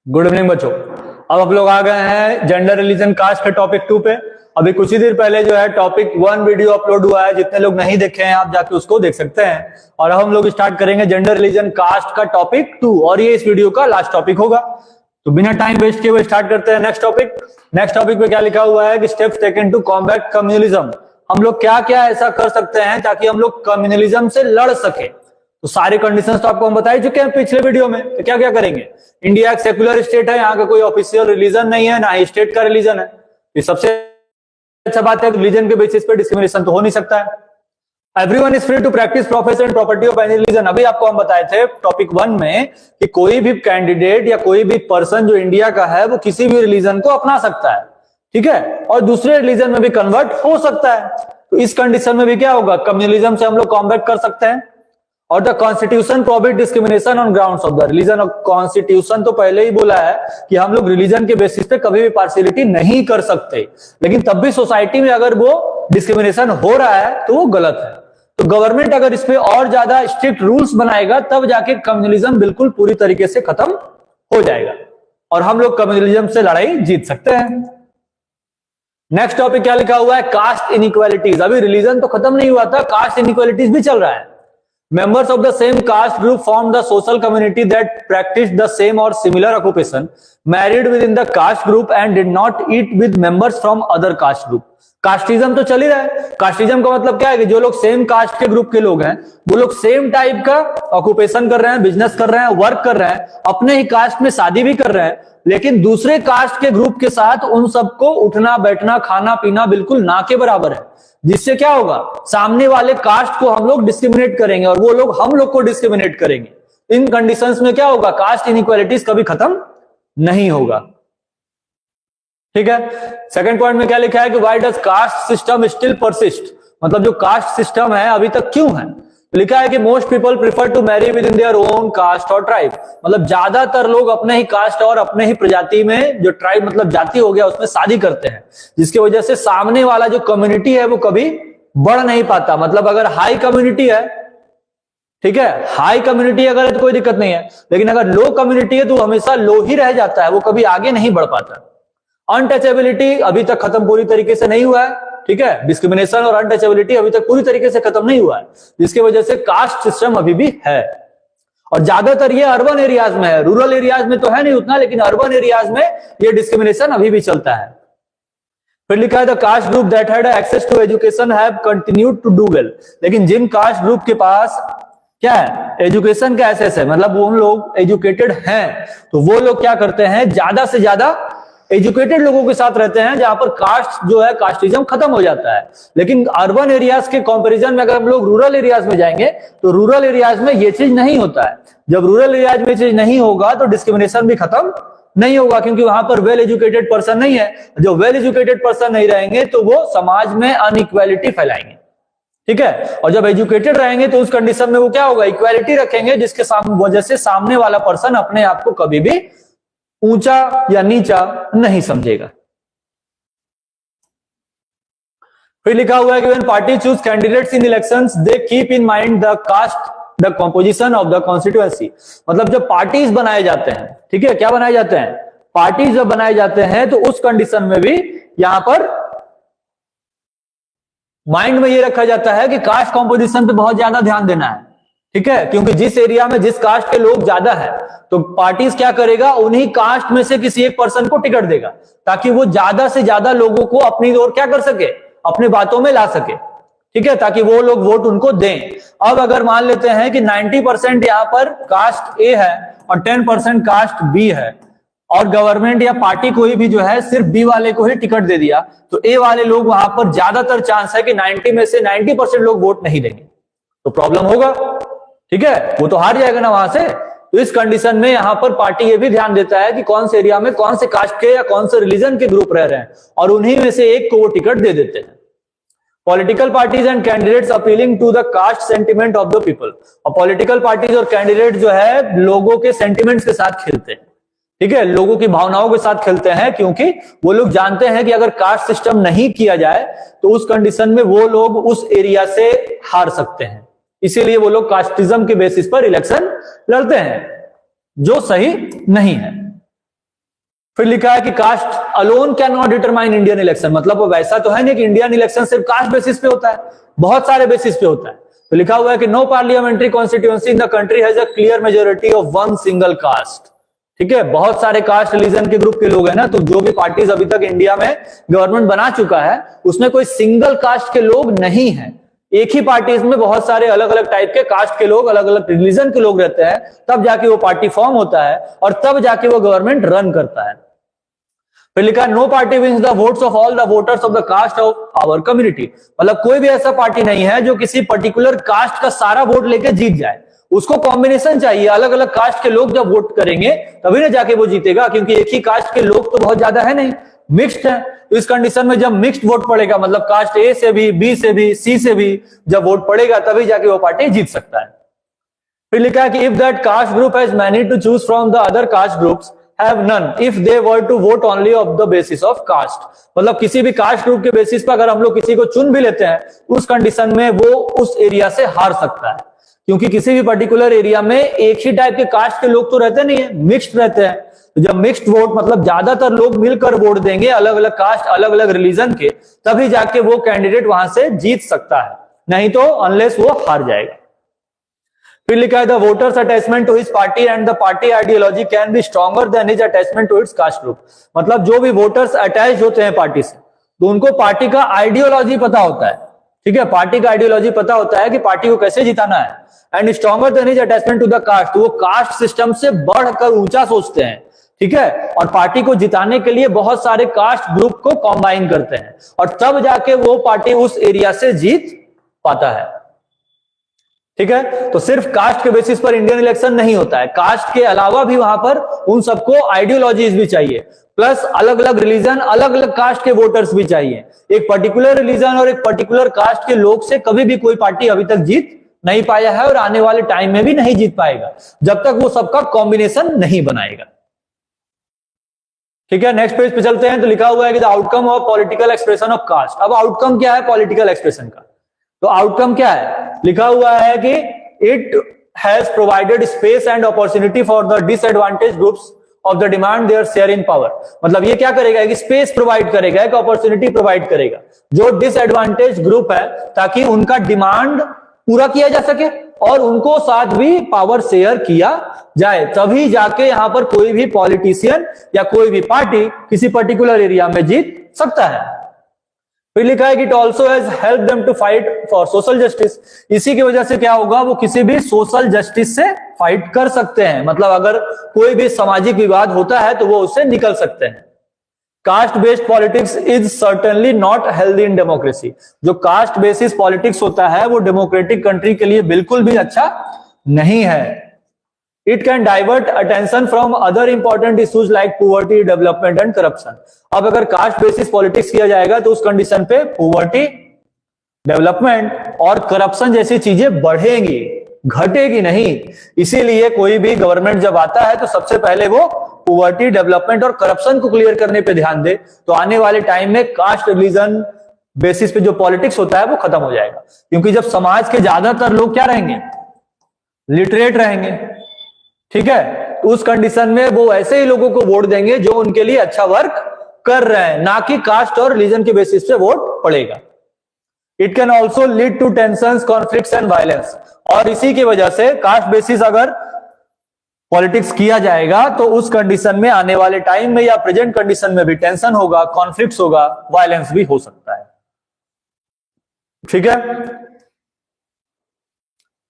Good evening बच्चों। अब आप लोग आ गए हैं जेंडर रिलीजन कास्ट के टॉपिक 2 पे। अभी कुछ ही देर पहले जो है टॉपिक 1 वीडियो अपलोड हुआ है, जितने लोग नहीं देखे हैं आप जाके उसको देख सकते हैं। और अब हम लोग स्टार्ट करेंगे जेंडर रिलीजन कास्ट का टॉपिक 2 और ये इस वीडियो का लास्ट टॉपिक होगा। तो बिना टाइम वेस्ट किए हुए स्टार्ट करते हैं नेक्स्ट टॉपिक। नेक्स्ट टॉपिक पे क्या लिखा हुआ है कि steps taken to combat communalism. हम लोग क्या क्या ऐसा कर सकते हैं ताकि हम लोग कम्युनलिज्म से लड़ सके। तो सारे कंडीशंस तो आपको हम बता ही चुके हैं पिछले वीडियो में। तो क्या क्या करेंगे, इंडिया एक सेक्युलर स्टेट है, यहाँ का कोई ऑफिशियल रिलीजन नहीं है, ना ही स्टेट का रिलीजन है। ये सबसे अच्छा बात है, रिलीजन के बेसिस पे डिस्क्रिमिनेशन तो हो नहीं सकता है। Everyone is free to practise profession and property of any religion. अभी आपको हम बताए थे टॉपिक 1 में कि कोई भी कैंडिडेट या कोई भी पर्सन जो इंडिया का है वो किसी भी रिलीजन को अपना सकता है, ठीक है, और दूसरे रिलीजन में भी कन्वर्ट हो सकता है। तो इस कंडीशन में भी क्या होगा, कम्युनलिज्म से हम लोग कॉम्बैट कर सकते हैं। और the constitution prohibit discrimination on grounds of the religion. और कॉन्स्टिट्यूशन तो पहले ही बोला है कि हम लोग रिलीजन के बेसिस पे कभी भी पार्शियलिटी नहीं कर सकते, लेकिन तब भी सोसाइटी में अगर वो डिस्क्रिमिनेशन हो रहा है तो वो गलत है। तो गवर्नमेंट अगर इस पे और ज्यादा स्ट्रिक्ट रूल्स बनाएगा तब जाके कम्युनलिज्म बिल्कुल पूरी तरीके से खत्म हो जाएगा और हम लोग कम्युनलिज्म से लड़ाई जीत सकते हैं। नेक्स्ट टॉपिक क्या लिखा हुआ है, कास्ट इनइक्वालिटीज। अभी रिलीजन तो खत्म नहीं हुआ था, कास्ट इनइक्वालिटीज भी चल रहा है। Members of the same caste group formed the social community that practiced the same or similar occupation, married within the caste group and did not eat with members from other caste group. Casteism तो चल ही रहा है। Casteism का मतलब क्या है कि जो लोग सेम कास्ट के ग्रुप के लोग हैं वो लोग सेम टाइप का ऑक्यूपेशन कर रहे हैं, बिजनेस कर रहे हैं, वर्क कर रहे हैं, अपने ही कास्ट में शादी भी कर रहे हैं, लेकिन दूसरे कास्ट के ग्रुप के साथ उन सबको उठना बैठना खाना पीना बिल्कुल ना के बराबर है। जिससे क्या होगा, सामने वाले कास्ट को हम लोग डिस्क्रिमिनेट करेंगे और वो लोग हम लोग को डिस्क्रिमिनेट करेंगे। इन कंडीशंस में क्या होगा, कास्ट इनइक्वालिटीज कभी खत्म नहीं होगा, ठीक है। सेकंड पॉइंट में क्या लिखा है कि why does caste system still persist. मतलब जो कास्ट सिस्टम है अभी तक क्यों है। तो लिखा है कि most people prefer to marry within their own caste और ट्राइब। मतलब ज्यादातर लोग अपने ही कास्ट और अपने ही प्रजाति में, जो ट्राइब मतलब जाति हो गया, उसमें शादी करते हैं, जिसकी वजह से सामने वाला जो कम्युनिटी है वो कभी बढ़ नहीं पाता। मतलब अगर हाई कम्युनिटी है, ठीक है, हाई कम्युनिटी अगर है तो कोई दिक्कत नहीं है, लेकिन अगर लो कम्युनिटी है तो हमेशा लो ही रह जाता है, वो कभी आगे नहीं बढ़ पाता। अनटचेबिलिटी अभी तक खत्म पूरी तरीके से नहीं हुआ है, ठीक है। डिस्क्रिमिनेशन और अनटचेबिलिटी अभी तक पूरी तरीके से खत्म नहीं हुआ है, जिसकी वजह से कास्ट सिस्टम अभी भी है। और ज्यादातर ये अर्बन एरियाज में है, रूरल एरियाज में तो है नहीं उतना, लेकिन अर्बन एरियाज में ये डिस्क्रिमिनेशन अभी भी चलता है। फिर लिखा है the caste group that had access to education have continued to do well. लेकिन जिन कास्ट ग्रुप के पास क्या है, एजुकेशन का एक्सेस है, मतलब वो लोग एजुकेटेड हैं, तो वो लोग क्या करते हैं, ज्यादा से ज्यादा एजुकेटेड लोगों के साथ रहते हैं, जहां पर कास्ट जो है, कास्टिज्म खत्म हो जाता है। लेकिन अर्बन एरियाज के कंपैरिजन में अगर हम लोग रूरल एरियाज में जाएंगे तो रूरल एरियाज में ये चीज नहीं होता है। जब रूरल एरियाज में चीज नहीं होगा तो डिस्क्रिमिनेशन भी खत्म नहीं होगा, क्योंकि वहां पर वेल एजुकेटेड पर्सन नहीं है। जो वेल एजुकेटेड पर्सन नहीं रहेंगे तो वो समाज में अनइक्वालिटी फैलाएंगे, ठीक है। और जब एजुकेटेड रहेंगे तो उस कंडीशन में वो क्या होगा, इक्वालिटी रखेंगे, जिसके वजह से सामने वाला पर्सन अपने आप को कभी भी ऊंचा या नीचा नहीं समझेगा। फिर लिखा हुआ है कि when party choose candidates in elections they keep in mind the caste the composition of the constituency. मतलब जब पार्टीज बनाए जाते हैं, ठीक है, क्या बनाए जाते हैं, पार्टीज जब बनाए जाते हैं तो उस कंडीशन में भी यहां पर माइंड में ये रखा जाता है कि कास्ट कंपोजिशन पे बहुत ज्यादा ध्यान देना है, ठीक है, क्योंकि जिस एरिया में जिस कास्ट के लोग ज्यादा है तो पार्टीज क्या करेगा, उन्हीं कास्ट में से किसी एक पर्सन को टिकट देगा ताकि वो ज्यादा से ज्यादा लोगों को अपनी ओर क्या कर सके, अपने बातों में ला सके, ठीक है, ताकि वो लोग वोट उनको दें। अब अगर मान लेते हैं कि 90% यहां पर कास्ट ए है और 10% कास्ट बी है और गवर्नमेंट या पार्टी कोई भी जो है सिर्फ बी वाले को ही टिकट दे दिया, तो ए वाले लोग वहां पर ज्यादातर चांस है कि 90 में से 90% लोग वोट नहीं देंगे, तो प्रॉब्लम होगा, ठीक है, वो तो हार जाएगा ना वहां से। तो इस कंडीशन में यहां पर पार्टी ये भी ध्यान देता है कि कौन से एरिया में कौन से कास्ट के या कौन से रिलीजन के ग्रुप रह रहे हैं और उन्हीं में से एक को वो टिकट दे देते हैं। Political parties and candidates appealing to the caste sentiment of the people. और पॉलिटिकल पार्टीज और कैंडिडेट जो है लोगों के सेंटिमेंट्स के साथ खेलते हैं, ठीक है, लोगों की भावनाओं के साथ खेलते हैं, क्योंकि वो लोग जानते हैं कि अगर कास्ट सिस्टम नहीं किया जाए तो उस कंडीशन में वो लोग उस एरिया से हार सकते हैं। इसीलिए वो लोग कास्टिज्म के बेसिस पर इलेक्शन लड़ते हैं, जो सही नहीं है। फिर लिखा है कि caste alone can not determine Indian election, मतलब वो वैसा तो है नहीं कि इंडियन इलेक्शन सिर्फ कास्ट बेसिस पे होता है, बहुत सारे बेसिस पे होता है। तो लिखा हुआ है कि no parliamentary constituency in the country has a clear majority of one single caste. ठीक है, बहुत सारे कास्ट रिलीजन के ग्रुप के लोग हैं ना, तो जो भी पार्टीज अभी तक इंडिया में गवर्नमेंट बना चुका है उसमें कोई सिंगल कास्ट के लोग नहीं है। एक ही पार्टीज में बहुत सारे अलग अलग टाइप के कास्ट के लोग, अलग अलग रिलीजन के लोग रहते हैं, तब जाके वो पार्टी फॉर्म होता है और तब जाके वो गवर्नमेंट रन करता है। फिर लिखा no party wins the votes of all the voters of the caste of our community, मतलब कोई भी ऐसा पार्टी नहीं है जो किसी पर्टिकुलर कास्ट का सारा वोट लेके जीत जाए। उसको कॉम्बिनेशन चाहिए, अलग अलग कास्ट के लोग जब वोट करेंगे तभी ना जाके वो जीतेगा, क्योंकि एक ही कास्ट के लोग तो बहुत ज्यादा है नहीं, मिक्स्ड है। तो इस कंडीशन में जब मिक्स्ड वोट पड़ेगा, मतलब कास्ट ए से भी, बी से भी, सी से भी जब वोट पड़ेगा तभी जाके वो पार्टी जीत सकता है। फिर लिखा है कि if that caste group has many to choose from the other caste groups have none if they were to vote only of the basis of caste, मतलब किसी भी कास्ट ग्रुप के बेसिस पर अगर हम लोग किसी को चुन भी लेते हैं उस कंडीशन में वो उस एरिया से हार सकता है, क्योंकि किसी भी पर्टिकुलर एरिया में एक ही टाइप के कास्ट के लोग तो रहते नहीं है, मिक्स्ड रहते हैं। तो जब मिक्स्ड वोट, मतलब ज्यादातर लोग मिलकर वोट देंगे अलग अलग कास्ट अलग अलग रिलीजन के, तभी जाके वो कैंडिडेट वहां से जीत सकता है, नहीं तो अनलेस वो हार जाएगा। फिर लिखा है the voters attachment to his party and the party ideology can be stronger than his attachment to its caste group, मतलब जो भी वोटर्स अटैच होते हैं पार्टी से तो उनको पार्टी का आइडियोलॉजी पता होता है। ठीक है, पार्टी का आइडियोलॉजी पता होता है कि पार्टी को कैसे जिताना है। And stronger than his attachment to the caste, वो कास्ट सिस्टम से बढ़कर ऊंचा सोचते हैं। ठीक है, और पार्टी को जिताने के लिए बहुत सारे कास्ट ग्रुप को कॉम्बाइन करते हैं और तब जाके वो पार्टी उस एरिया से जीत पाता है। ठीक है, तो सिर्फ कास्ट के बेसिस पर इंडियन इलेक्शन नहीं होता है, कास्ट के अलावा भी वहां पर उन सबको आइडियोलॉजीज भी चाहिए, प्लस अलग अलग रिलीजन अलग अलग कास्ट के वोटर्स भी चाहिए। एक पर्टिकुलर रिलीजन और एक पर्टिकुलर कास्ट के लोग से कभी भी कोई पार्टी अभी तक जीत नहीं पाया है और आने वाले टाइम में भी नहीं जीत पाएगा जब तक वो सबका कॉम्बिनेशन नहीं बनाएगा। ठीक है, नेक्स्ट पेज पे चलते हैं। तो लिखा हुआ है कि the outcome of political expression of caste. अब आउटकम क्या है पॉलिटिकल एक्सप्रेशन का? तो आउटकम क्या है, लिखा हुआ है कि it has provided space and opportunity for the disadvantage groups of the demand their share in power, मतलब ये क्या करेगा कि स्पेस प्रोवाइड करेगा, एक अपॉर्चुनिटी प्रोवाइड करेगा जो डिसएडवांटेज ग्रुप है, ताकि उनका डिमांड पूरा किया जा सके और उनको साथ भी पावर शेयर किया जाए, तभी जाके यहां पर कोई भी पॉलिटिशियन या कोई भी पार्टी किसी पर्टिकुलर एरिया में जीत सकता है। फिर लिखा है कि it also has help them to fight for social justice, इसी की वजह से क्या होगा, वो किसी भी सोशल जस्टिस से फाइट कर सकते हैं, मतलब अगर कोई भी सामाजिक विवाद होता है तो वो उससे निकल सकते हैं। Caste based politics is certainly not healthy in democracy, जो कास्ट बेसिस पॉलिटिक्स होता है वो डेमोक्रेटिक कंट्री के लिए बिल्कुल भी अच्छा नहीं है। It can divert attention from other important issues like poverty, development and corruption. अब अगर कास्ट बेसिस पॉलिटिक्स किया जाएगा तो उस कंडीशन पे पुअर्टी, डेवलपमेंट और करप्शन जैसी चीजें बढ़ेंगी, घटेगी नहीं। इसीलिए कोई भी गवर्नमेंट जब आता है तो सबसे पहले वो पुअर्टी, डेवलपमेंट और करप्शन को क्लियर करने पे ध्यान दे, तो आने वाले टाइम में कास्ट रिलीजन बेसिस पे जो पॉलिटिक्स होता है वो खत्म हो जाएगा। क्योंकि जब समाज के ज्यादातर लोग क्या रहेंगे, लिटरेट रहेंगे, ठीक है, तो उस कंडीशन में वो ऐसे ही लोगों को वोट देंगे जो उनके लिए अच्छा वर्क कर रहे हैं, ना कि कास्ट और रिलीजन के बेसिस पे वोट पड़ेगा। It can also lead to tensions, conflicts and violence, और इसी की वजह से कास्ट बेसिस अगर पॉलिटिक्स किया जाएगा तो उस कंडीशन में आने वाले टाइम में या प्रेजेंट कंडीशन में भी टेंशन होगा, कॉन्फ्लिक्ट्स होगा, वायलेंस भी हो सकता है। ठीक है,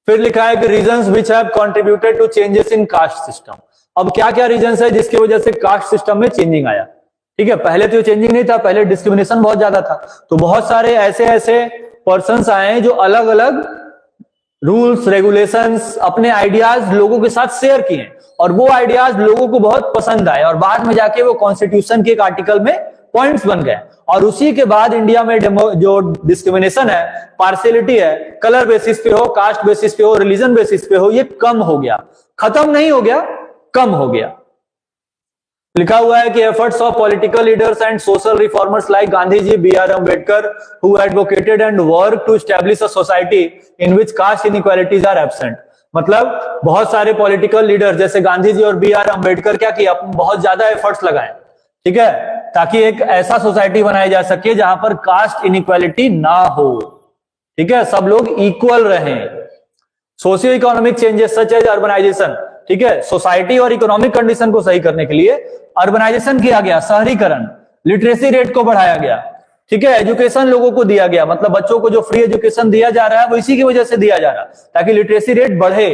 फिर लिखा है कि reasons which have contributed to changes in caste system. अब क्या क्या रीजंस है जिसकी वजह से कास्ट सिस्टम में चेंजिंग आया? ठीक है, पहले तो चेंजिंग नहीं था, पहले डिस्क्रिमिनेशन बहुत ज्यादा था, तो बहुत सारे ऐसे ऐसे पर्संस आए हैं जो अलग अलग रूल्स रेगुलेशंस, अपने आइडियाज लोगों के साथ शेयर किए और वो आइडियाज लोगों को बहुत पसंद आए और बाद में जाके वो कॉन्स्टिट्यूशन के एक आर्टिकल में पॉइंट्स बन गए। और उसी के बाद इंडिया में जो डिस्क्रिमिनेशन है, पार्शियलिटी है, कलर बेसिस पे हो, कास्ट बेसिस पे हो, रिलीजन बेसिस पे हो, ये कम हो गया, खत्म नहीं हो गया, कम हो गया। लिखा हुआ है कि efforts of political leaders and social reformers like Gandhi ji, B.R. Ambedkar, who advocated and work to establish a society in which caste inequalities are absent. मतलब बहुत सारे पॉलिटिकल लीडर जैसे गांधी जी और B.R. अम्बेडकर क्या किया, बहुत ज्यादा एफर्ट्स लगाए, ठीक है, ताकि एक ऐसा सोसाइटी बनाया जा सके जहां पर कास्ट इनइक्वालिटी ना हो, ठीक है, सब लोग इक्वल रहें। Socio economic changes such as urbanisation, ठीक है, सोसाइटी और इकोनॉमिक कंडीशन को सही करने के लिए अर्बनाइजेशन किया गया, शहरीकरण, लिटरेसी रेट को बढ़ाया गया, ठीक है, एजुकेशन लोगों को दिया गया, मतलब बच्चों को जो फ्री एजुकेशन दिया जा रहा है वो इसी की वजह से दिया जा रहा है ताकि लिटरेसी रेट बढ़े।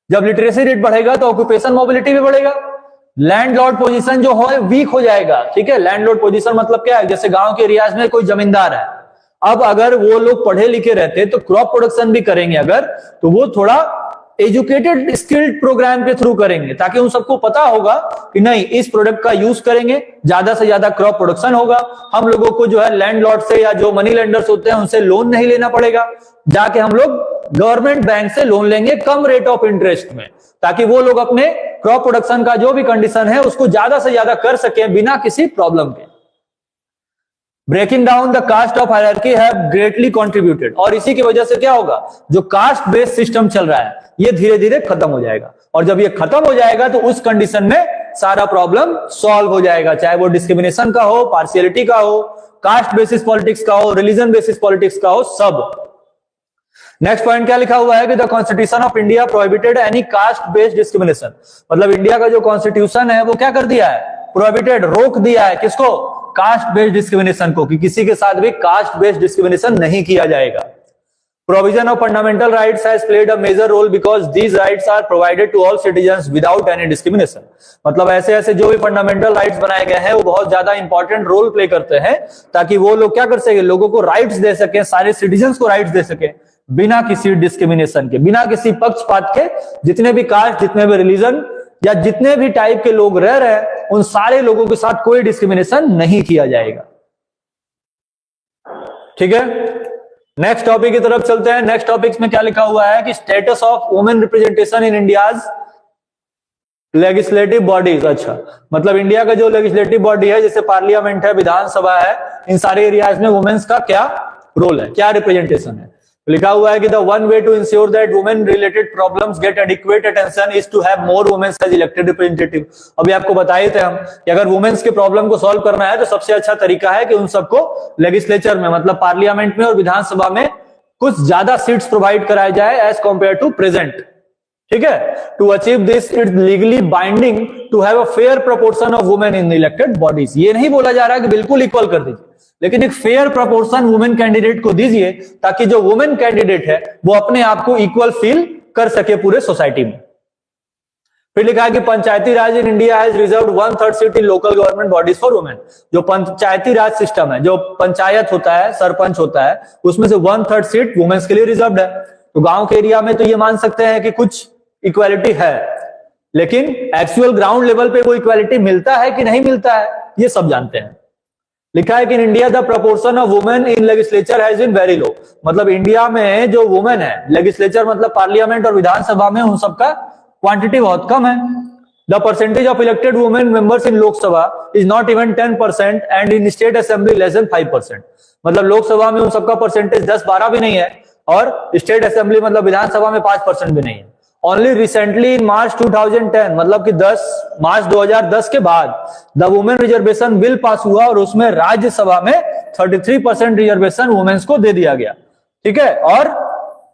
जब लिटरेसी रेट बढ़ेगा तो ऑक्यूपेशन मोबिलिटी भी बढ़ेगा, लैंडलॉर्ड पोजीशन जो है वीक हो जाएगा, ठीक है। लैंडलॉर्ड पोजीशन मतलब क्या है, जैसे गांव के एरियाज में कोई जमींदार है, अब अगर वो लोग पढ़े लिखे रहते तो क्रॉप प्रोडक्शन भी करेंगे अगर, तो वो थोड़ा एजुकेटेड स्किल्ड प्रोग्राम के थ्रू करेंगे ताकि उन सबको पता होगा कि नहीं इस प्रोडक्ट का यूज करेंगे ज्यादा से ज्यादा क्रॉप प्रोडक्शन होगा, हम लोगों को जो है लैंडलॉर्ड से या जो मनी लेंडर्स होते हैं उनसे लोन नहीं लेना पड़ेगा, जाके हम लोग गवर्नमेंट बैंक से लोन लेंगे कम रेट ऑफ इंटरेस्ट में, ताकि वो लोग अपने क्रॉप प्रोडक्शन का जो भी कंडीशन है उसको ज्यादा से ज्यादा कर सके बिना किसी प्रॉब्लम के। Breaking down the caste of hierarchy have greatly contributed, और इसी की वजह से क्या होगा, जो कास्ट बेस्ड सिस्टम चल रहा है ये धीरे धीरे खत्म हो जाएगा, और जब ये खत्म हो जाएगा तो उस कंडीशन में सारा प्रॉब्लम सॉल्व हो जाएगा, चाहे वो डिस्क्रिमिनेशन का हो, पार्शियलिटी का हो, कास्ट बेसिस पॉलिटिक्स का हो, रिलीजन बेसिस पॉलिटिक्स का हो, सब। नेक्स्ट पॉइंट क्या लिखा हुआ है कि the constitution of India prohibited any caste based discrimination, मतलब इंडिया का जो कॉन्स्टिट्यूशन है वो क्या कर दिया है, प्रोहिबिटेड, रोक दिया है, किसको, कास्ट बेस्ड डिस्क्रिमिनेशन को, कि किसी के साथ भी कास्ट बेस्ड डिस्क्रिमिनेशन नहीं किया जाएगा। Provision of fundamental rights has played a major role because these rights are provided to all citizens without any discrimination, मतलब ऐसे ऐसे जो भी फंडामेंटल राइट्स बनाए गए हैं वो बहुत ज्यादा इंपॉर्टेंट रोल प्ले करते हैं ताकि वो लोग क्या कर सके, लोगों को राइट्स दे सके, सारे सिटीजंस को राइट्स दे सके बिना किसी डिस्क्रिमिनेशन के, बिना किसी पक्षपात के। जितने भी कास्ट, जितने भी रिलीजन या जितने भी टाइप के लोग रह रहे हैं उन सारे लोगों के साथ कोई डिस्क्रिमिनेशन नहीं किया जाएगा, ठीक है। नेक्स्ट टॉपिक की तरफ चलते हैं। नेक्स्ट टॉपिक में क्या लिखा हुआ है कि status of women representation in India's legislative bodies. अच्छा, मतलब इंडिया का जो लेजिस्लेटिव बॉडी है जैसे पार्लियामेंट है, विधानसभा है, इन सारे एरियाज में वुमेन्स का क्या रोल है, क्या रिप्रेजेंटेशन है। लिखा हुआ है कि the one way to ensure that women related problems get adequate attention is to have more womens as elected representative. अभी आपको बताए थे हम कि अगर वुमेन्स के प्रॉब्लम को सॉल्व करना है तो सबसे अच्छा तरीका है कि उन सबको लेजिस्लेचर में, मतलब पार्लियामेंट में और विधानसभा में कुछ ज्यादा सीट्स प्रोवाइड कराए जाए एज कंपेयर टू प्रेजेंट, ठीक है। To achieve this it legally binding to have a fair proportion of women in elected bodies. ये नहीं बोला जा रहा है कि बिल्कुल इक्वल कर दीजिए, लेकिन एक फेयर प्रोपोर्शन वुमेन कैंडिडेट को दीजिए ताकि जो वुमेन कैंडिडेट है वो अपने आप को इक्वल फील कर सके पूरे सोसाइटी में। फिर लिखा है कि Panchayati Raj in India has reserved 1/3 seat in local government bodies for women. जो पंचायती राज सिस्टम है, जो पंचायत होता है, सरपंच होता है, उसमें से 1/3 सीट वुमेन्स के लिए रिजर्व्ड है। तो गांव के एरिया में तो ये मान सकते हैं कि कुछ इक्वालिटी है, लेकिन एक्चुअल ग्राउंड लेवल पे वो इक्वालिटी मिलता है कि नहीं मिलता है ये सब जानते हैं। लिखा है कि in India the proportion of women in legislature has been very low, मतलब इंडिया में जो वुमेन है लेजिस्लेचर मतलब पार्लियामेंट और विधानसभा में उन सबका क्वांटिटी बहुत कम है। The percentage of elected women members in Lok Sabha is not even 10% and in state assembly less than 5%, मतलब लोकसभा में उन सबका परसेंटेज 10-12 भी नहीं है और स्टेट असेंबली मतलब विधानसभा में 5% भी नहीं है। ओनली रिसेंटली इन मार्च 2010, मतलब कि मार्च 2010 के बाद the women reservation bill pass हुआ और उसमें राज्यसभा में 33% रिजर्वेशन वुमेन्स को दे दिया गया, ठीक है, और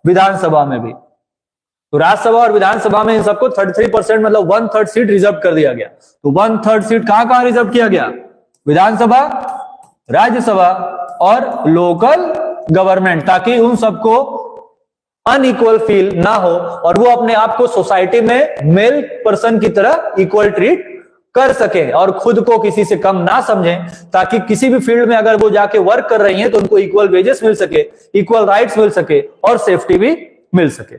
विधानसभा में भी। तो राज्यसभा और विधानसभा में इन सबको 33% मतलब 1/3 सीट रिजर्व कर दिया गया। तो 1/3 सीट कहां कहां रिजर्व किया गया, विधानसभा, राज्यसभा और लोकल गवर्नमेंट, ताकि उन सबको अनइक्वल फील ना हो और वो अपने आप को सोसाइटी में मेल पर्सन की तरह इक्वल ट्रीट कर सके और खुद को किसी से कम ना समझें, ताकि किसी भी फील्ड में अगर वो जाके वर्क कर रही हैं तो उनको इक्वल वेजेस मिल सके, इक्वल राइट्स मिल सके और सेफ्टी भी मिल सके।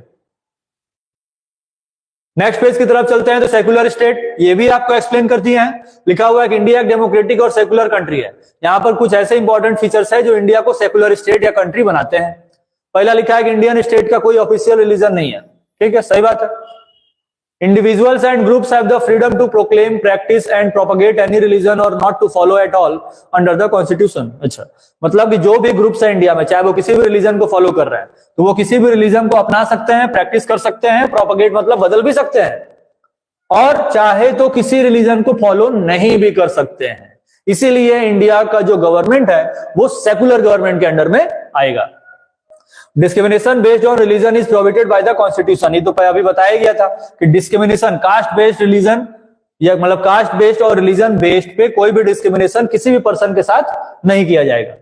नेक्स्ट पेज की तरफ चलते हैं। तो सेकुलर स्टेट, ये भी आपको एक्सप्लेन कर दिया है। लिखा हुआ है कि इंडिया एक डेमोक्रेटिक और सेकुलर कंट्री है। यहां पर कुछ ऐसे इंपॉर्टेंट फीचर्स है जो इंडिया को सेकुलर स्टेट या कंट्री बनाते हैं। पहला लिखा है कि इंडियन स्टेट का कोई ऑफिशियल रिलीजन नहीं है, ठीक है, सही बात है। Individuals and groups have the freedom to proclaim, practice and propagate any religion or not to follow at all under the constitution। अच्छा, मतलब कि जो भी ग्रुप्स है इंडिया में, चाहे वो किसी भी रिलीजन को फॉलो कर रहे हैं, तो वो किसी भी रिलीजन को अपना सकते हैं, प्रैक्टिस कर सकते हैं, प्रोपगेट मतलब बदल भी सकते हैं, और चाहे तो किसी रिलीजन को फॉलो नहीं भी कर सकते हैं। इसीलिए इंडिया का जो गवर्नमेंट है वो सेकुलर गवर्नमेंट के अंडर में आएगा। Discrimination based on religion is prohibited by the constitution. ये तो अभी बताया गया था कि डिस्क्रिमिनेशन कास्ट बेस्ड रिलीजन या मतलब कास्ट बेस्ड और रिलीजन बेस्ड पे कोई भी डिस्क्रिमिनेशन किसी भी पर्सन के साथ नहीं किया जाएगा।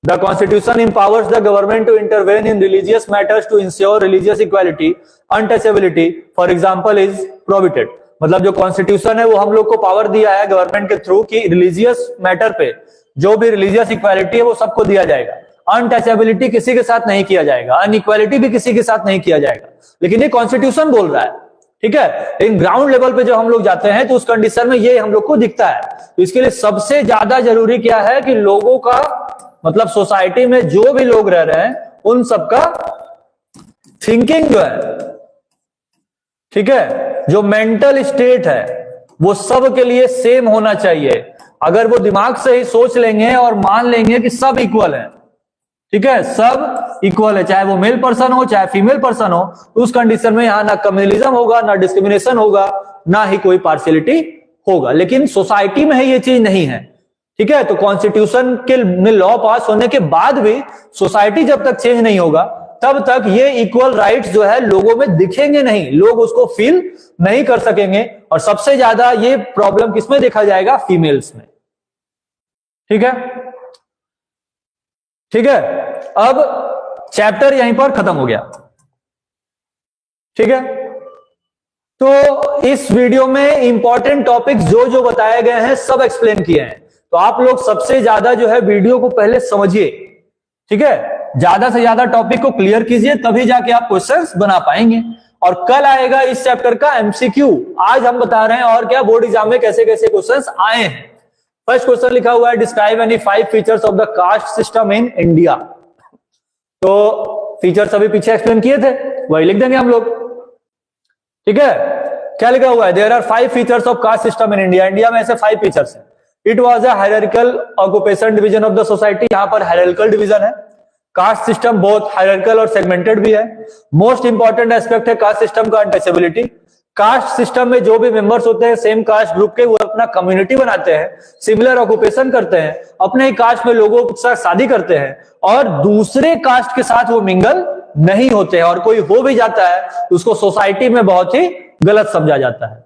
The constitution empowers the government to intervene in religious matters to ensure religious equality, untouchability, for example, is prohibited। मतलब जो कॉन्स्टिट्यूशन है वो हम लोग को पावर दिया है गवर्नमेंट के थ्रू कि रिलीजियस मैटर पे जो भी रिलीजियस इक्वालिटी है वो सबको दिया जाएगा, अनटचेबिलिटी किसी के साथ नहीं किया जाएगा, अनइक्वालिटी भी किसी के साथ नहीं किया जाएगा। लेकिन ये कॉन्स्टिट्यूशन बोल रहा है, ठीक है। इन ग्राउंड लेवल पे जो हम लोग जाते हैं तो उस कंडीशन में ये हम लोग को दिखता है। तो इसके लिए सबसे ज्यादा जरूरी क्या है कि लोगों का मतलब सोसाइटी में जो भी लोग रह रहे हैं उन सबका थिंकिंग जो है, ठीक है, जो मेंटल स्टेट है वो सब के लिए सेम होना चाहिए। अगर वो दिमाग से ही सोच लेंगे और मान लेंगे कि सब इक्वल है, ठीक है, सब इक्वल है, चाहे वो मेल पर्सन हो चाहे फीमेल पर्सन हो, तो उस कंडीशन में यहां ना कम्युनलिज्म होगा, ना डिस्क्रिमिनेशन होगा, ना ही कोई पार्शियलिटी होगा। लेकिन सोसाइटी में है ये चीज नहीं है, ठीक है। तो कॉन्स्टिट्यूशन के में लॉ पास होने के बाद भी सोसाइटी जब तक चेंज नहीं होगा तब तक ये इक्वल राइट्स जो है लोगों में दिखेंगे नहीं, लोग उसको फील नहीं कर सकेंगे। और सबसे ज्यादा ये प्रॉब्लम किसमें देखा जाएगा? फीमेल्स में, ठीक है, ठीक है। अब चैप्टर यहीं पर खत्म हो गया, ठीक है। तो इस वीडियो में इंपॉर्टेंट टॉपिक्स जो जो बताए गए हैं सब एक्सप्लेन किए हैं। तो आप लोग सबसे ज्यादा जो है वीडियो को पहले समझिए, ठीक है, ज्यादा से ज्यादा टॉपिक को क्लियर कीजिए, तभी जाके आप क्वेश्चंस बना पाएंगे। और कल आएगा इस चैप्टर का एमसीक्यू। आज हम बता रहे हैं और क्या बोर्ड एग्जाम में कैसे कैसे क्वेश्चंस आए हैं। फर्स्ट क्वेश्चन लिखा हुआ है, describe any 5 features of the caste system in India. तो फीचर्स अभी पीछे एक्सप्लेन किए थे, वही लिख देंगे हम लोग, ठीक है। क्या लिखा हुआ है? There are 5 features of caste system in India. India में ऐसे 5 फीचर्स हैं। It was a hierarchical occupation division of the society. यहां पर हायरार्किकल डिवीजन है। कास्ट सिस्टम बहुत हायरार्किकल और सेगमेंटेड भी है। मोस्ट इंपॉर्टेंट एस्पेक्ट है कास्ट सिस्टम का अनटचेबिलिटी। कास्ट सिस्टम में जो भी मेंबर्स होते हैं सेम कास्ट ग्रुप के, वो अपना कम्युनिटी बनाते हैं, सिमिलर ऑक्यूपेशन करते हैं, अपने ही कास्ट में लोगों के साथ शादी करते हैं और दूसरे कास्ट के साथ वो मिंगल नहीं होते हैं। और कोई हो भी जाता है तो उसको सोसाइटी में बहुत ही गलत समझा जाता है,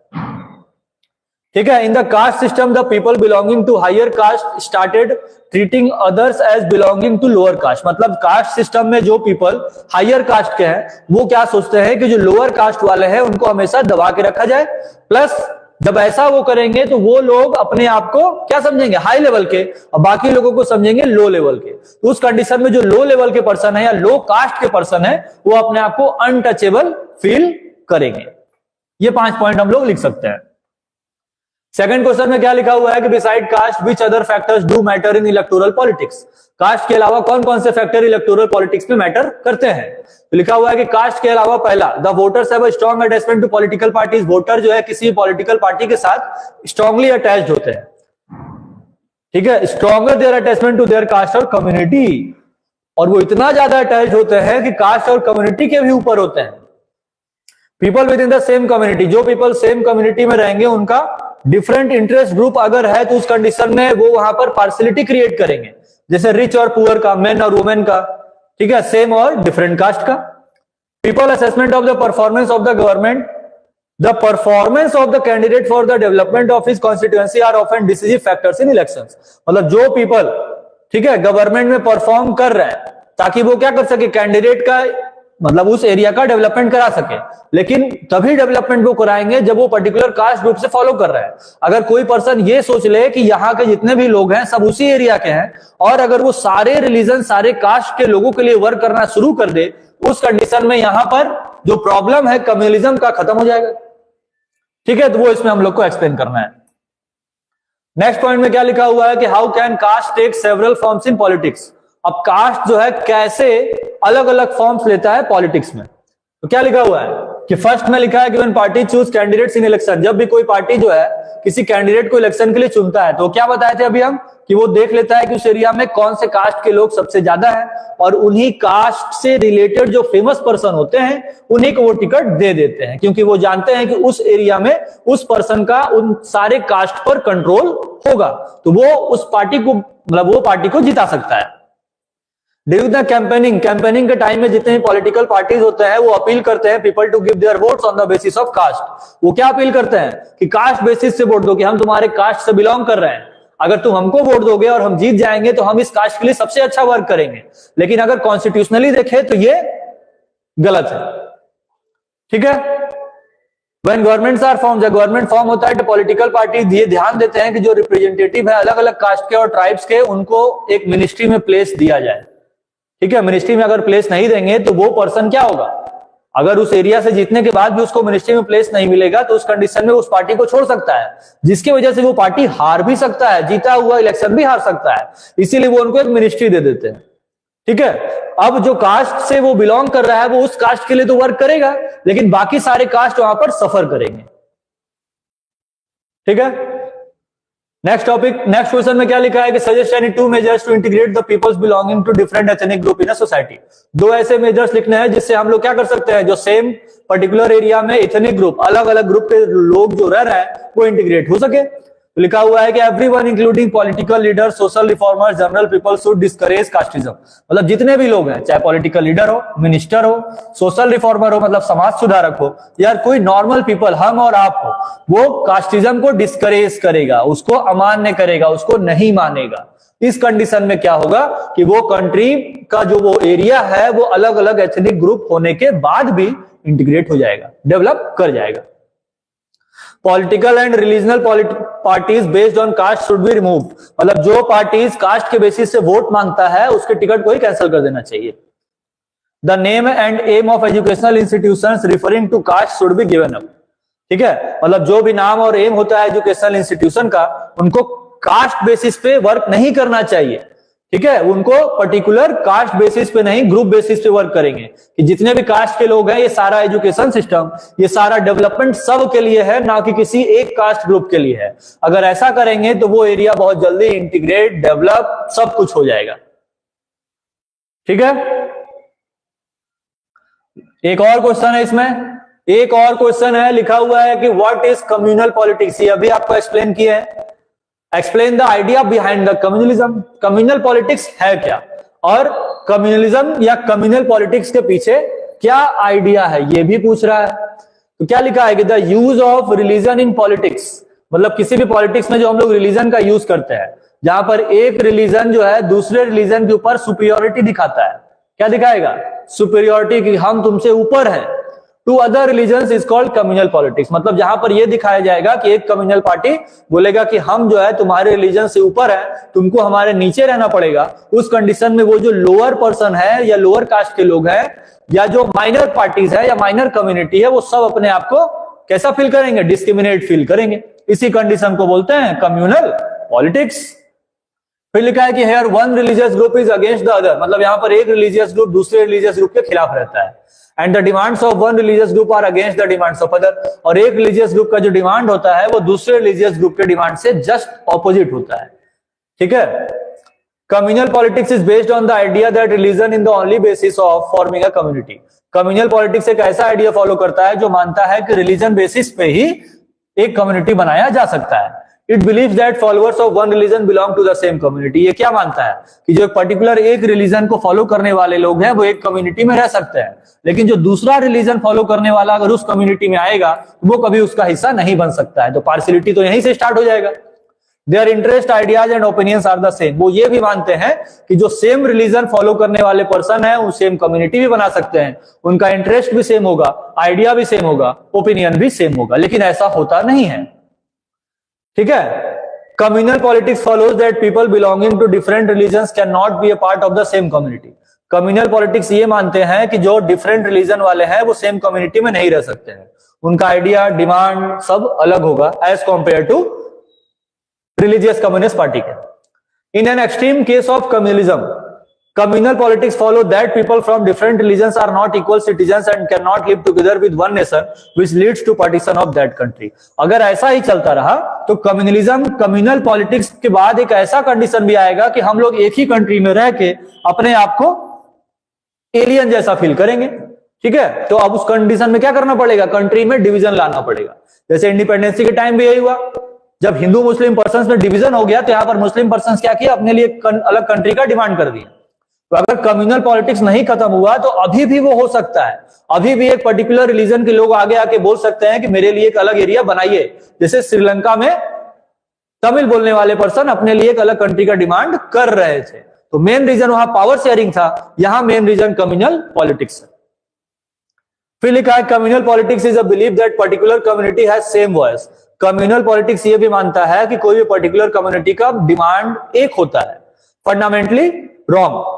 ठीक है। In the caste system the people belonging to higher caste started treating others as belonging to lower caste. मतलब कास्ट सिस्टम में जो पीपल हायर कास्ट के हैं वो क्या सोचते हैं कि जो लोअर कास्ट वाले हैं उनको हमेशा दबा के रखा जाए। प्लस जब ऐसा वो करेंगे तो वो लोग अपने आप को क्या समझेंगे? हाई लेवल के, और बाकी लोगों को समझेंगे लो लेवल के। तो उस कंडीशन में जो लो लेवल के पर्सन है या लो कास्ट के पर्सन है वो अपने आप को अनटचेबल फील करेंगे। ये 5 पॉइंट हम लोग लिख सकते हैं। सेकंड क्वेश्चन में क्या लिखा हुआ है कि beside caste which other factors do matter in electoral politics. Caste के अलावा कौन कौन से फैक्टर इलेक्टोरल पॉलिटिक्स में मैटर करते हैं? तो लिखा हुआ है कि कास्ट के अलावा पहला, the voters have a strong attachment to political parties. Voter जो है किसी पॉलिटिकल पार्टी के साथ स्ट्रांगली अटैच्ड होते हैं, ठीक है, stronger their attachment to their caste और कम्युनिटी। और वो इतना ज्यादा अटैच्ड होते हैं कि कास्ट और कम्युनिटी के भी ऊपर होते हैं। People with in the same community, जो पीपल सेम कम्युनिटी में रहेंगे उनका डिफरेंट इंटरेस्ट ग्रुप अगर है तो उस कंडीशन में वो वहां पर पार्शियलिटी क्रिएट करेंगे, जैसे रिच और पुअर का, मेन और वुमेन का, ठीक है, सेम और डिफरेंट कास्ट का। People assessment of the performance of the government, the performance of the candidate for the development of his constituency are often decisive factors in elections. मतलब जो people, ठीक है, गवर्नमेंट में परफॉर्म कर रहे हैं ताकि वो क्या कर सके, कैंडिडेट का मतलब उस एरिया का डेवलपमेंट करा सके। लेकिन तभी डेवलपमेंट वो कराएंगे जब वो पर्टिकुलर कास्ट ग्रुप से फॉलो कर रहा है। अगर कोई पर्सन ये सोच ले कि यहाँ के जितने भी लोग हैं सब उसी एरिया के हैं और अगर वो सारे रिलीजन सारे कास्ट के लोगों के लिए वर्क करना शुरू कर दे, उस कंडीशन में यहां पर जो प्रॉब्लम है कम्युनलिज्म का खत्म हो जाएगा, ठीक है। तो वो इसमें हम लोग को एक्सप्लेन करना है। नेक्स्ट पॉइंट में क्या लिखा हुआ है कि how can caste take several forms in politics. अब कास्ट जो है कैसे अलग अलग फॉर्म्स लेता है पॉलिटिक्स में। तो क्या लिखा हुआ है कि फर्स्ट में लिखा है कि when party choose candidates in election, जब भी कोई पार्टी जो है किसी कैंडिडेट को इलेक्शन के लिए चुनता है, तो क्या बताए थे अभी हम कि वो देख लेता है कि उस एरिया में कौन से कास्ट के लोग सबसे ज्यादा है और उन्हीं कास्ट से रिलेटेड जो फेमस पर्सन होते हैं उन्हीं को वो टिकट दे देते हैं, क्योंकि वो जानते हैं कि उस एरिया में उस पर्सन का उन सारे कास्ट पर कंट्रोल होगा, तो वो उस पार्टी को मतलब वो पार्टी को जिता सकता है। ड्यूरिंग द कैंपेनिंग के टाइम में जितने भी पॉलिटिकल पार्टीज होते हैं वो अपील करते हैं people to give their votes on the basis of caste. वो क्या अपील करते हैं कि कास्ट बेसिस से वोट दो, कि हम तुम्हारे कास्ट से बिलोंग कर रहे हैं, अगर तुम हमको वोट दोगे और हम जीत जाएंगे तो हम इस कास्ट के लिए सबसे अच्छा वर्क करेंगे। लेकिन अगर कॉन्स्टिट्यूशनली देखें तो ये गलत है, ठीक है। When governments are formed, जब गवर्नमेंट फॉर्म होता है तो पॉलिटिकल पार्टी ये ध्यान देते हैं कि जो रिप्रेजेंटेटिव है अलग अलग कास्ट के और ट्राइब्स के, उनको एक मिनिस्ट्री में प्लेस दिया जाए, ठीक है। मिनिस्ट्री में अगर प्लेस नहीं देंगे तो वो पर्सन क्या होगा, अगर उस एरिया से जीतने के बाद भी उसको मिनिस्ट्री में प्लेस नहीं मिलेगा तो उस कंडीशन में उस पार्टी को छोड़ सकता है, जिसकी वजह से वो पार्टी हार भी सकता है, जीता हुआ इलेक्शन भी हार सकता है, इसीलिए वो उनको एक मिनिस्ट्री दे देते हैं, ठीक है। अब जो कास्ट से वो बिलोंग कर रहा है वो उस कास्ट के लिए तो वर्क करेगा, लेकिन बाकी सारे कास्ट वहां पर सफर करेंगे, ठीक है। नेक्स्ट क्वेश्चन में क्या लिखा है कि suggest any 2 measures to integrate the peoples belonging to different ethnic group in a society. 2 ऐसे मेजर्स लिखने हैं जिससे हम लोग क्या कर सकते हैं, जो सेम पर्टिकुलर एरिया में एथनिक ग्रुप अलग अलग ग्रुप के लोग जो रह रहे हैं वो इंटीग्रेट हो सके। तो लिखा हुआ है कि everyone including political leader, social reformers, general people should discourage casteism. मतलब जितने भी लोग हैं, चाहे पॉलिटिकल लीडर हो, मिनिस्टर हो, सोशल रिफॉर्मर हो मतलब समाज सुधारक हो, या कोई नॉर्मल पीपल हम और आप हो, वो कास्टिज्म को डिस्करेज करेगा, उसको अमान्य करेगा, उसको नहीं मानेगा। इस कंडीशन में क्या होगा कि वो कंट्री का जो वो एरिया है वो अलग अलग एथनिक ग्रुप होने के बाद भी इंटीग्रेट हो जाएगा, डेवलप कर जाएगा। Political and religional parties based on caste should be removed. मतलब जो पार्टीज कास्ट के बेसिस से वोट मांगता है उसके टिकट को ही कैंसिल कर देना चाहिए। The name and aim of educational institutions referring to caste should be given up, ठीक है। मतलब जो भी नाम और एम होता है एजुकेशनल इंस्टीट्यूशन का, उनको कास्ट बेसिस पे वर्क नहीं करना चाहिए, ठीक है। उनको पर्टिकुलर कास्ट बेसिस पे नहीं, ग्रुप बेसिस पे वर्क करेंगे कि जितने भी कास्ट के लोग हैं, ये सारा एजुकेशन सिस्टम, ये सारा डेवलपमेंट सब के लिए है, ना कि किसी एक कास्ट ग्रुप के लिए है। अगर ऐसा करेंगे तो वो एरिया बहुत जल्दी इंटीग्रेट, डेवलप सब कुछ हो जाएगा, ठीक है। एक और क्वेश्चन है इसमें, एक और क्वेश्चन है, लिखा हुआ है कि व्हाट इज कम्युनल पॉलिटिक्स। ये अभी आपको एक्सप्लेन किया है। Explain the idea behind the communalism. Communal politics है क्या और कम्युनलिज्म या कम्युनल पॉलिटिक्स के पीछे क्या आइडिया है, ये भी पूछ रहा है। तो क्या लिखा है कि the use of religion in politics, मतलब किसी भी पॉलिटिक्स में जो हम लोग रिलीजन का यूज करते हैं, जहां पर एक रिलीजन जो है दूसरे रिलीजन के ऊपर सुपीरियोरिटी दिखाता है। क्या दिखाएगा, सुपीरियोरिटी की, हम तुमसे ऊपर हैं। To other religions is called communal politics. मतलब जहां पर यह दिखाया जाएगा कि एक कम्युनल पार्टी बोलेगा कि हम जो है तुम्हारे रिलीजन से ऊपर है, तुमको हमारे नीचे रहना पड़ेगा। उस कंडीशन में वो जो लोअर पर्सन है या लोअर कास्ट के लोग हैं या जो माइनर पार्टीज है या माइनर कम्युनिटी है, वो सब अपने आप को कैसा फील करेंगे, डिस्क्रिमिनेट फील करेंगे। इसी कंडीशन को बोलते हैं कम्युनल पॉलिटिक्स। फिर लिखा है कि here one religious group is against the other. मतलब यहां पर एक रिलीजियस ग्रुप दूसरे रिलीजियस ग्रुप के खिलाफ रहता है। And the demands of one religious group are against the demands of other. और एक रिलीजियस ग्रुप का जो डिमांड होता है वो दूसरे रिलीजियस ग्रुप के डिमांड से जस्ट ऑपोजिट होता है, ठीक है। Communal politics is based on the idea that religion in the only basis of forming a community. Communal politics एक ऐसा आइडिया फॉलो करता है जो मानता है कि रिलीजन बेसिस पे ही एक कम्युनिटी बनाया जा सकता है। It believes that followers of one religion belong to the same community. ये क्या मानता है कि जो पर्टिकुलर एक रिलीजन को फॉलो करने वाले लोग हैं वो एक कम्युनिटी में रह सकते हैं, लेकिन जो दूसरा रिलीजन फॉलो करने वाला अगर उस कम्युनिटी में आएगा वो कभी उसका हिस्सा नहीं बन सकता है। तो पार्शियलिटी तो यहीं से स्टार्ट हो जाएगा। Their interest, ideas and opinions are the same. वो ये भी मानते हैं कि जो सेम रिलीजन फॉलो करने वाले पर्सन है वो सेम कम्युनिटी भी बना सकते हैं, उनका इंटरेस्ट भी सेम होगा, आइडिया भी सेम होगा, ओपिनियन भी सेम होगा। लेकिन ऐसा होता नहीं है, ठीक है। Communal politics follows that people belonging to different religions can not be a part of the same community. Communal politics ये मानते हैं कि जो डिफरेंट रिलीजन वाले हैं वो सेम कम्युनिटी में नहीं रह सकते हैं, उनका आइडिया, डिमांड सब अलग होगा as compare to religious communist party के। In an extreme case of communalism, Communal politics follow that people from different religions are not equal citizens and cannot live together with one nation, which leads to partition of that country. अगर ऐसा ही चलता रहा तो communal politics के बाद एक ऐसा condition भी आएगा कि हम लोग एक ही कंट्री में रह के अपने आप को एलियन जैसा फील करेंगे। ठीक है, तो अब उस कंडीशन में क्या करना पड़ेगा, कंट्री में डिवीजन लाना पड़ेगा। जैसे इंडिपेंडेंसी के टाइम भी यही हुआ, जब हिंदू मुस्लिम पर्सन्स में डिवीजन हो गया तो यहां पर मुस्लिम पर्सन्स क्या किया, अपने लिए अलग कंट्री का डिमांड कर दिया। तो अगर कम्युनल पॉलिटिक्स नहीं खत्म हुआ तो अभी भी वो हो सकता है, अभी भी एक पर्टिकुलर रिलीजन के लोग आगे आके बोल सकते हैं कि मेरे लिए एक अलग एरिया बनाइए। जैसे श्रीलंका में तमिल बोलने वाले पर्सन अपने लिए एक अलग कंट्री का डिमांड कर रहे थे। तो मेन रीजन वहां पावर शेयरिंग था, यहां मेन रीजन कम्युनल पॉलिटिक्स है। फिर लिखा है communal politics is a believe that particular community has same voice. Communal politics ये भी मानता है कि कोई भी पर्टिकुलर कम्युनिटी का डिमांड एक होता है। Fundamentally wrong.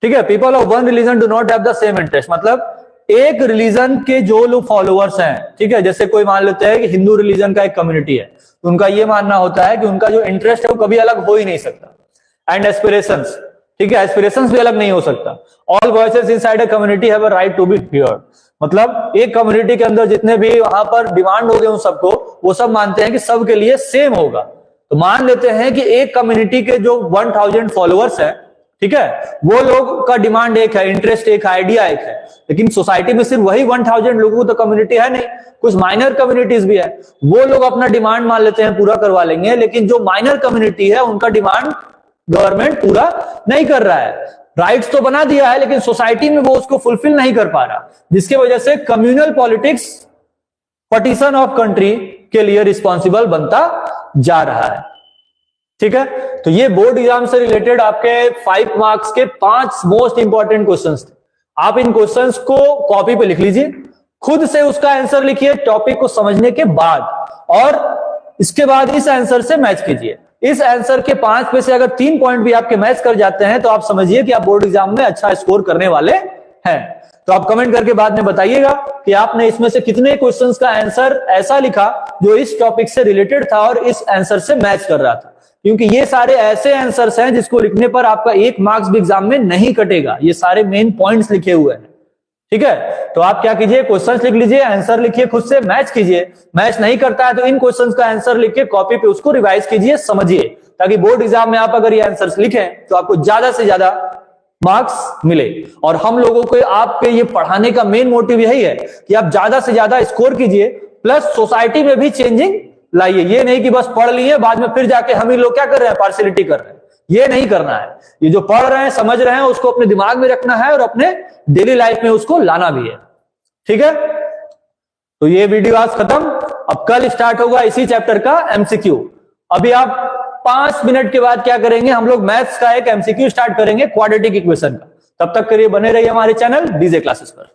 ठीक है, people of one religion do not have the same interest, मतलब एक रिलीजन के जो लोग फॉलोअर्स हैं, ठीक है, जैसे कोई मान लेते हैं कि हिंदू रिलीजन का एक कम्युनिटी है, तो उनका ये मानना होता है कि उनका जो इंटरेस्ट है वो कभी अलग हो ही नहीं सकता। एंड एस्पिरेशंस, ठीक है, एस्पिरेशंस भी अलग नहीं हो सकता। All voices inside a community have a right to be heard, मतलब एक कम्युनिटी के अंदर जितने भी वहां पर डिमांड हो गए उन सबको, वो सब मानते हैं कि सबके लिए सेम होगा। तो मान लेते हैं कि एक कम्युनिटी के जो 1000 फॉलोअर्स हैं, ठीक है, वो लोग का डिमांड एक है, इंटरेस्ट एक है, आइडिया एक है, लेकिन सोसाइटी में सिर्फ वही 1000 लोगों तो कम्युनिटी है नहीं, कुछ माइनर कम्युनिटीज भी है। वो लोग अपना डिमांड मान लेते हैं पूरा करवा लेंगे, लेकिन जो माइनर कम्युनिटी है उनका डिमांड गवर्नमेंट पूरा नहीं कर रहा है। राइट्स तो बना दिया है लेकिन सोसाइटी में वो उसको फुलफिल नहीं कर पा रहा, जिसकी वजह से communal politics partition of country के लिए रिस्पॉन्सिबल बनता जा रहा है। ठीक है, तो ये बोर्ड एग्जाम से रिलेटेड आपके 5 मार्क्स के 5 मोस्ट इंपॉर्टेंट क्वेश्चंस थे। आप इन क्वेश्चंस को कॉपी पे लिख लीजिए, खुद से उसका आंसर लिखिए टॉपिक को समझने के बाद, और इसके बाद इस आंसर से मैच कीजिए। इस आंसर के 5 में से अगर 3 पॉइंट भी आपके मैच कर जाते हैं तो आप समझिए कि आप बोर्ड एग्जाम में अच्छा स्कोर करने वाले हैं। तो आप कमेंट करके बाद में बताइएगा कि आपने इसमें से कितने क्वेश्चंस का आंसर ऐसा लिखा जो इस टॉपिक से रिलेटेड था और इस आंसर से मैच कर रहा था, क्योंकि ये सारे ऐसे आंसर्स हैं जिसको लिखने पर आपका 1 मार्क्स भी एग्जाम में नहीं कटेगा। ये सारे मेन पॉइंट्स लिखे हुए हैं। ठीक है, तो आप क्या कीजिए, क्वेश्चंस लिख लीजिए, आंसर लिखिए, खुद से मैच कीजिए। मैच नहीं करता है तो इन क्वेश्चंस का आंसर लिख के कॉपी पे उसको रिवाइज कीजिए, समझिए, ताकि बोर्ड एग्जाम में आप अगर ये आंसर्स लिखें तो आपको ज्यादा से ज्यादा मार्क्स मिले। और हम लोगों को आपके ये पढ़ाने का मेन मोटिव यही है कि आप ज्यादा से ज्यादा स्कोर कीजिए, प्लस सोसाइटी में भी चेंजिंग लाइए। ये नहीं कि बस पढ़ लिए बाद में फिर जाके हम ही लोग क्या कर रहे हैं, पार्शियलिटी कर रहे हैं। ये नहीं करना है। ये जो पढ़ रहे हैं, समझ रहे हैं, उसको अपने दिमाग में रखना है और अपने डेली लाइफ में उसको लाना भी है। ठीक है, तो ये वीडियो आज खत्म। अब कल स्टार्ट होगा इसी चैप्टर का एमसीक्यू। अभी आप 5 मिनट के बाद क्या करेंगे, हम लोग मैथ्स का एक एमसीक्यू स्टार्ट करेंगे, क्वाड्रेटिक इक्वेशन का। तब तक के लिए बने रहिए हमारे चैनल डीजे क्लासेस पर।